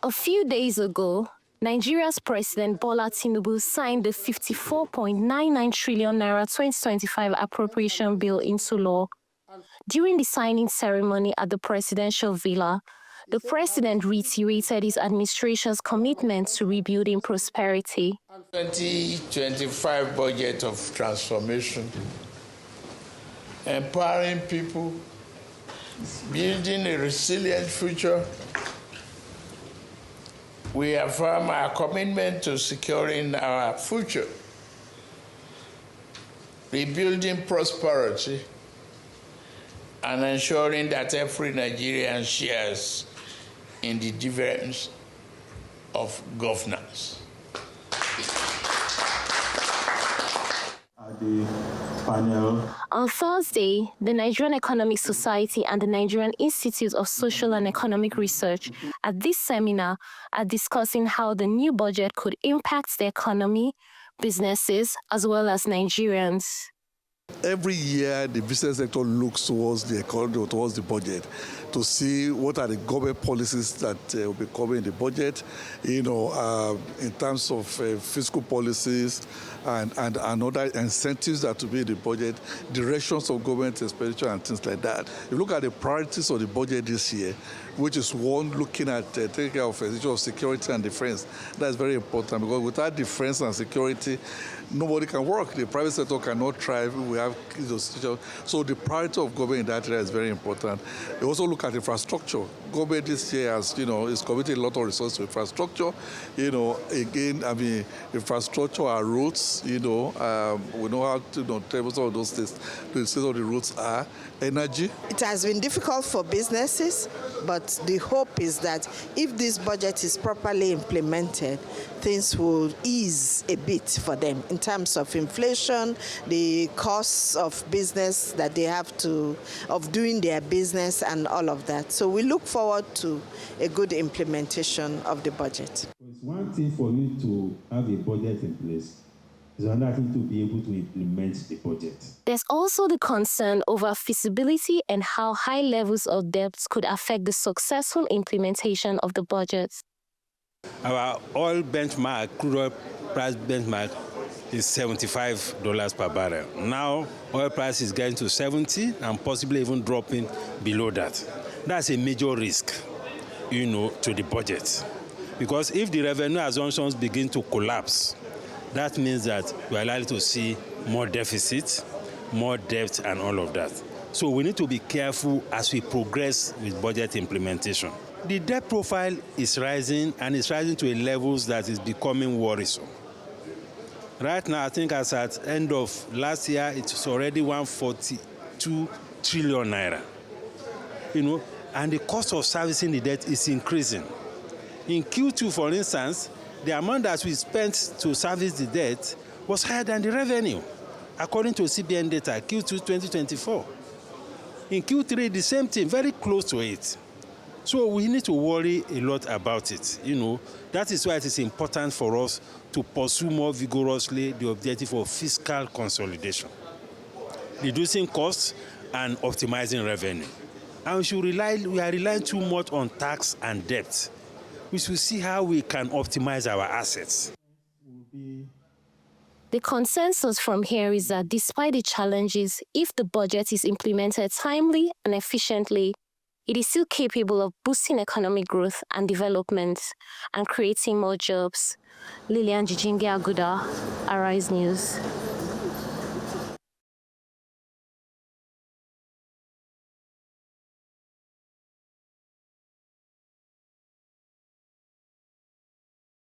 A few days ago, Nigeria's President Bola Tinubu signed the 54.99 trillion naira 2025 appropriation bill into law. During the signing ceremony at the presidential villa, the president reiterated his administration's commitment to rebuilding prosperity. 2025 budget of transformation, empowering people, building a resilient future. We affirm our commitment to securing our future, rebuilding prosperity, and ensuring that every Nigerian shares in the dividends of governance. On Thursday, the Nigerian Economic Society and the Nigerian Institute of Social and Economic Research at this seminar are discussing how the new budget could impact the economy, businesses, as well as Nigerians. Every year, the business sector looks towards the economy, towards the budget, to see what are the government policies that will be covered in the budget, in terms of fiscal policies and other incentives that will be in the budget, directions of government expenditure and things like that. If you look at the priorities of the budget this year, which is one looking at taking care of the issue of security and defense, that's very important, because without defense and security, nobody can work. The private sector cannot thrive. We have so the priority of government in that area is very important. We also look at infrastructure. Government this year has, is committed a lot of resources to infrastructure. Infrastructure are roads. We know how to tell some of those things. The state of the roads are energy. It has been difficult for businesses, but the hope is that if this budget is properly implemented, things will ease a bit for them in terms of inflation, the costs of business that they have of doing their business and all of that. So we look forward to a good implementation of the budget. It's one thing for you to have a budget in place. It's another thing to be able to implement the budget. There's also the concern over feasibility and how high levels of debts could affect the successful implementation of the budget. Our oil benchmark, crude oil price benchmark, is $75 per barrel. Now, oil price is getting to 70 and possibly even dropping below that. That's a major risk, to the budget. Because if the revenue assumptions begin to collapse, that means that we are likely to see more deficit, more debt, and all of that. So we need to be careful as we progress with budget implementation. The debt profile is rising, and it's rising to a levels that is becoming worrisome. Right now, I think as at end of last year, it's already 142 trillion naira. And the cost of servicing the debt is increasing. In Q2, for instance, the amount that we spent to service the debt was higher than the revenue, according to CBN data, Q2 2024. In Q3, the same thing, very close to it. So we need to worry a lot about it. That is why it is important for us to pursue more vigorously the objective of fiscal consolidation, reducing costs and optimizing revenue. And we are relying too much on tax and debt. We should see how we can optimize our assets. The consensus from here is that despite the challenges, if the budget is implemented timely and efficiently, it is still capable of boosting economic growth and development and creating more jobs. Lillian Jijingi-Agudah, Arise News.